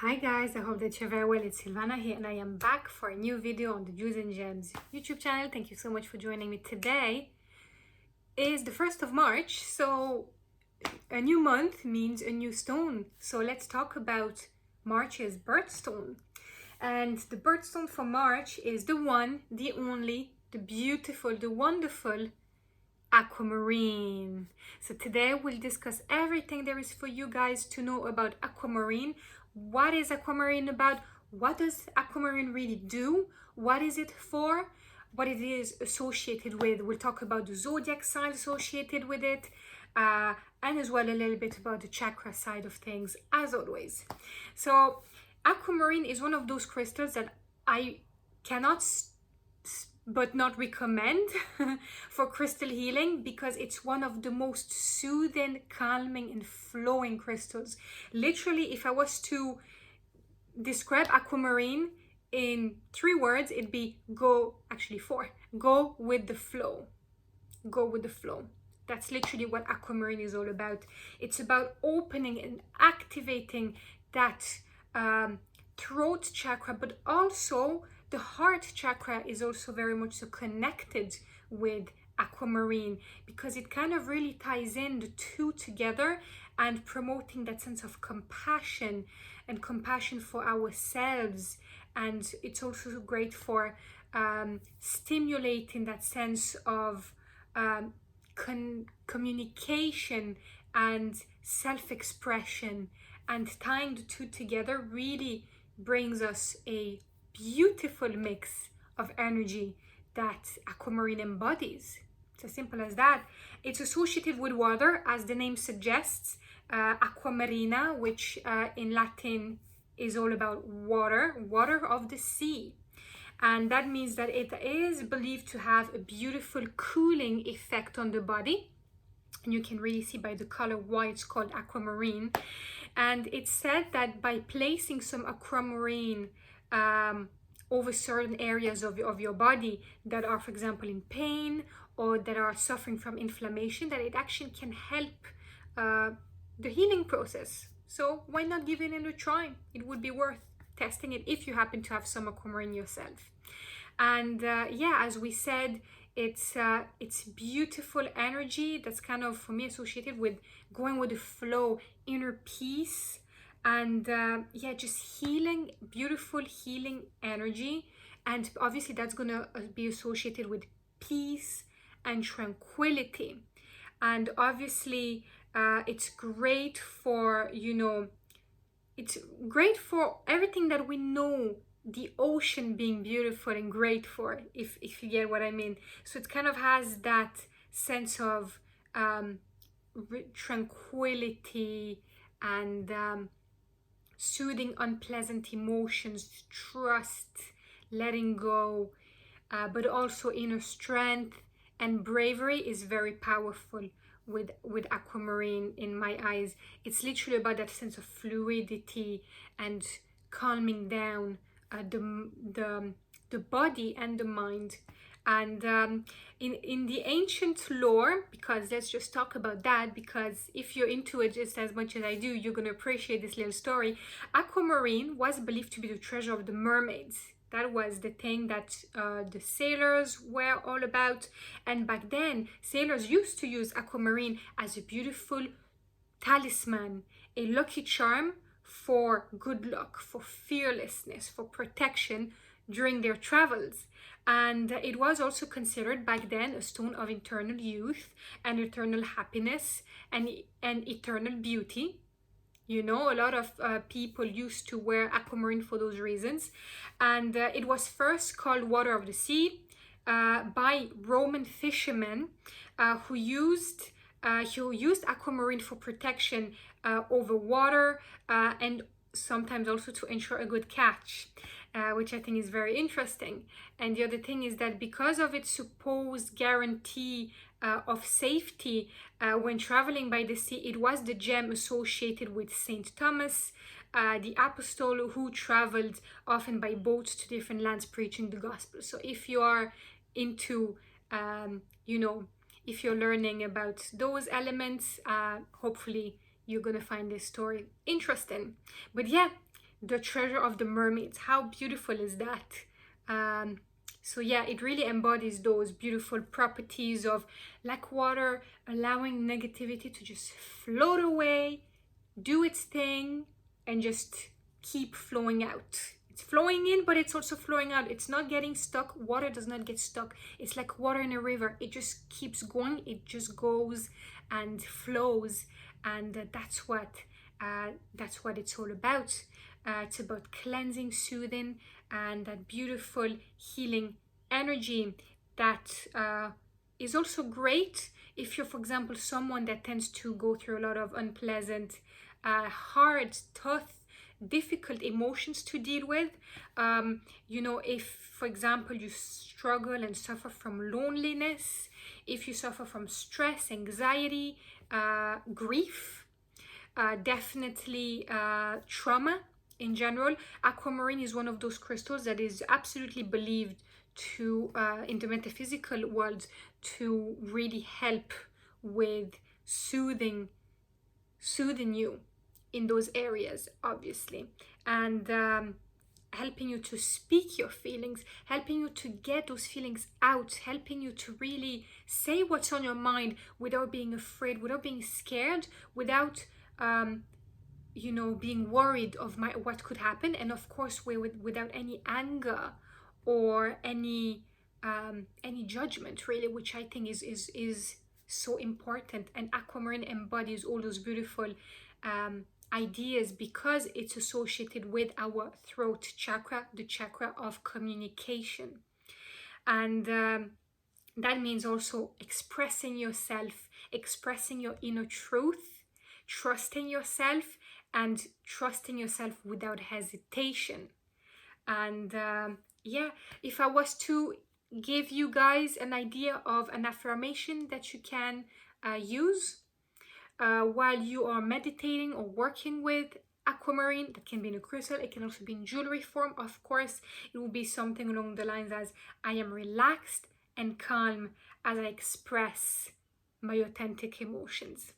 Hi guys, I hope that you're very well. It's Sylvana here and I am back for a new video on the Jewels and Gems YouTube channel. Thank you so much for joining me. Today is the 1st of March, so a new month means a new stone. So let's talk about March's birthstone. And the birthstone for March is the one, the only, the beautiful, the wonderful Aquamarine. So today we'll discuss everything there is for you guys to know about Aquamarine. What is Aquamarine about? What does Aquamarine really do? What is it for? What it is associated with? We'll talk about the zodiac signs associated with it, and as well a little bit about the chakra side of things, as always. So Aquamarine is one of those crystals that I cannot but not recommend for crystal healing, because it's one of the most soothing, calming and flowing crystals. Literally, if I was to describe Aquamarine in 3 words, it'd be actually 4. Go with the flow. Go with the flow. That's literally what Aquamarine is all about. It's about opening and activating that throat chakra, but also the heart chakra is also very much so connected with Aquamarine, because it kind of really ties in the two together and promoting that sense of compassion and compassion for ourselves. And it's also great for stimulating that sense of communication and self-expression, and tying the two together really brings us a beautiful mix of energy that Aquamarine embodies. It's as simple as that. It's associated with water, as the name suggests, aquamarina, which in Latin is all about water, water of the sea. And that means that it is believed to have a beautiful cooling effect on the body. And you can really see by the color why it's called aquamarine. And it's said that by placing some aquamarine over certain areas of your body that are, for example, in pain or that are suffering from inflammation, that it actually can help the healing process. So why not give it a try? It would be worth testing it if you happen to have some aquamarine yourself. And yeah, as we said, it's beautiful energy that's kind of, for me, associated with going with the flow, inner peace, and yeah, just healing, beautiful healing energy. And obviously that's gonna be associated with peace and tranquility. And obviously it's great for, you know, it's great for everything that we know the ocean being beautiful and great for, if you get what I mean. So it kind of has that sense of tranquility and soothing unpleasant emotions, trust, letting go, but also inner strength and bravery is very powerful with Aquamarine in my eyes. It's literally about that sense of fluidity and calming down the body and the mind. And in the ancient lore, because let's just talk about that, because if you're into it just as much as I do, you're going to appreciate this little story. Aquamarine was believed to be the treasure of the mermaids. That was the thing that the sailors were all about. And back then, sailors used to use Aquamarine as a beautiful talisman, a lucky charm for good luck, for fearlessness, for protection during their travels. And it was also considered back then a stone of eternal youth and eternal happiness and eternal beauty. You know, a lot of people used to wear Aquamarine for those reasons. And it was first called water of the sea by Roman fishermen who used Aquamarine for protection over water and sometimes also to ensure a good catch, which I think is very interesting. And the other thing is that because of its supposed guarantee of safety when traveling by the sea, it was the gem associated with Saint Thomas, the apostle, who traveled often by boats to different lands preaching the gospel. So if you are into, you know, if you're learning about those elements, hopefully you're gonna find this story interesting. But yeah, the treasure of the mermaids. How beautiful is that? So yeah, it really embodies those beautiful properties of, like water, allowing negativity to just float away, do its thing, and just keep flowing out. It's flowing in, but it's also flowing out. It's not getting stuck. Water does not get stuck. It's like water in a river. It just keeps going. It just goes and flows, and that's what it's all about. It's about cleansing, soothing, and that beautiful healing energy that is also great if you're, for example, someone that tends to go through a lot of unpleasant, hard, tough, difficult emotions to deal with. You know, if, for example, you struggle and suffer from loneliness, if you suffer from stress, anxiety, grief, definitely trauma in general, aquamarine is one of those crystals that is absolutely believed to, in the metaphysical world, to really help with soothing you in those areas, obviously, and helping you to speak your feelings, helping you to get those feelings out, helping you to really say what's on your mind without being afraid, without being scared, without you know, being worried of what could happen, and of course without any anger or any judgment, really, which I think is so important. And aquamarine embodies all those beautiful ideas because it's associated with our throat chakra, the chakra of communication. And that means also expressing yourself, expressing your inner truth, trusting yourself, and trusting yourself without hesitation. And yeah, if I was to give you guys an idea of an affirmation that you can use while you are meditating or working with aquamarine, that can be in a crystal, it can also be in jewelry form, of course. It will be something along the lines as, I am relaxed and calm as I express my authentic emotions.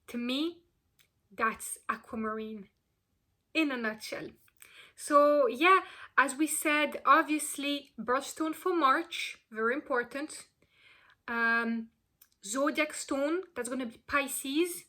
To me, that's aquamarine in a nutshell. So yeah, as we said, obviously birthstone for March, very important. Zodiac stone, that's going to be Pisces,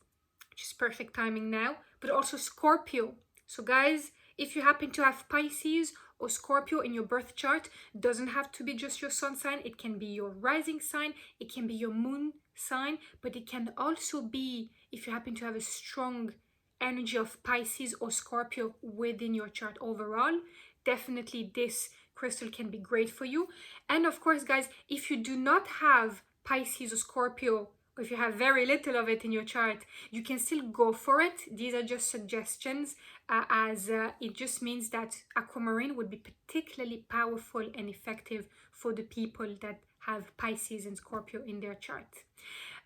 which is perfect timing now, but also Scorpio. So guys, if you happen to have Pisces or Scorpio in your birth chart, doesn't have to be just your sun sign, it can be your rising sign, it can be your moon sign, but it can also be, if you happen to have a strong energy of Pisces or Scorpio within your chart overall, definitely this crystal can be great for you. And of course, guys, if you do not have Pisces or Scorpio, or if you have very little of it in your chart, you can still go for it. These are just suggestions, as it just means that aquamarine would be particularly powerful and effective for the people that have Pisces and Scorpio in their chart.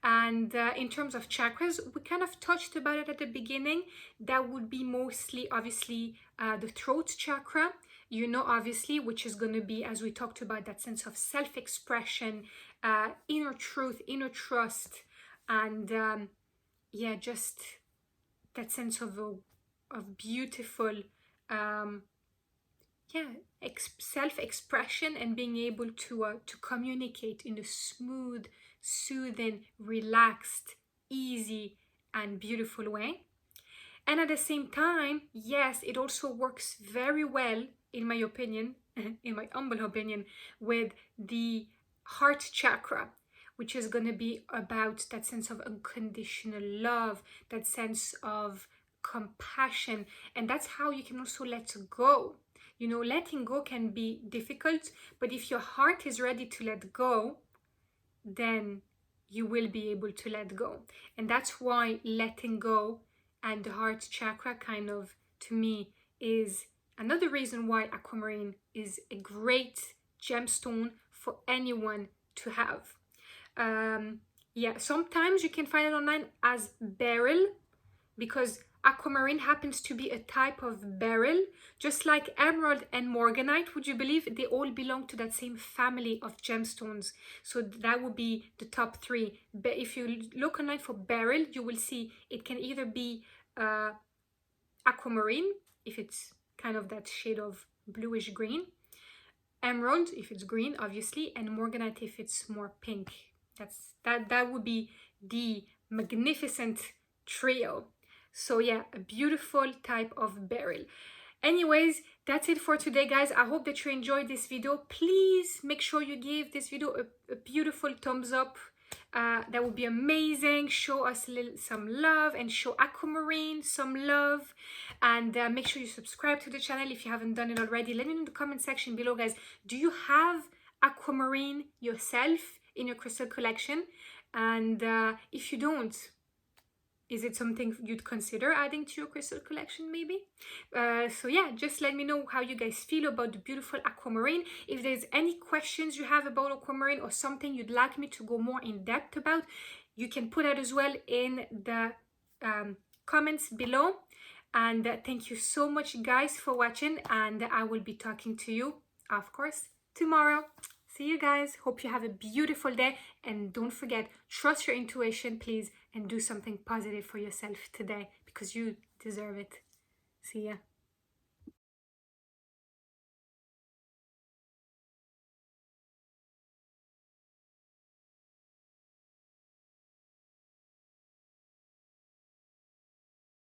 And in terms of chakras, we kind of touched about it at the beginning. That would be mostly, obviously, the throat chakra, you know, obviously, which is going to be, as we talked about, that sense of self-expression, inner truth, inner trust, and yeah, just that sense of beautiful, yeah, self-expression, and being able to communicate in a smooth, soothing, relaxed, easy, and beautiful way. And at the same time, yes, it also works very well, in my opinion, in my humble opinion, with the heart chakra, which is going to be about that sense of unconditional love, that sense of compassion. And that's how you can also let go. You know, letting go can be difficult, but if your heart is ready to let go, then you will be able to let go. And that's why letting go and the heart chakra kind of, to me, is another reason why aquamarine is a great gemstone for anyone to have. Yeah, sometimes you can find it online as beryl, because aquamarine happens to be a type of beryl, just like emerald and morganite. Would you believe they all belong to that same family of gemstones? So that would be the top three. But if you look online for beryl, you will see it can either be aquamarine, if it's kind of that shade of bluish green. Emerald if it's green, obviously, and morganite if it's more pink. That would be the magnificent trio. So yeah, a beautiful type of beryl. Anyways, that's it for today, guys. I hope that you enjoyed this video. Please make sure you give this video a beautiful thumbs up. That would be amazing. Show us some love and show Aquamarine some love. And make sure you subscribe to the channel if you haven't done it already. Let me know in the comment section below, guys. Do you have Aquamarine yourself in your crystal collection? And if you don't, is it something you'd consider adding to your crystal collection maybe? So yeah, just let me know how you guys feel about the beautiful Aquamarine. If there's any questions you have about Aquamarine or something you'd like me to go more in depth about, you can put that as well in the comments below. And thank you so much, guys, for watching. And I will be talking to you, of course, tomorrow. See you guys. Hope you have a beautiful day. And don't forget, trust your intuition, please, and do something positive for yourself today because you deserve it. See ya.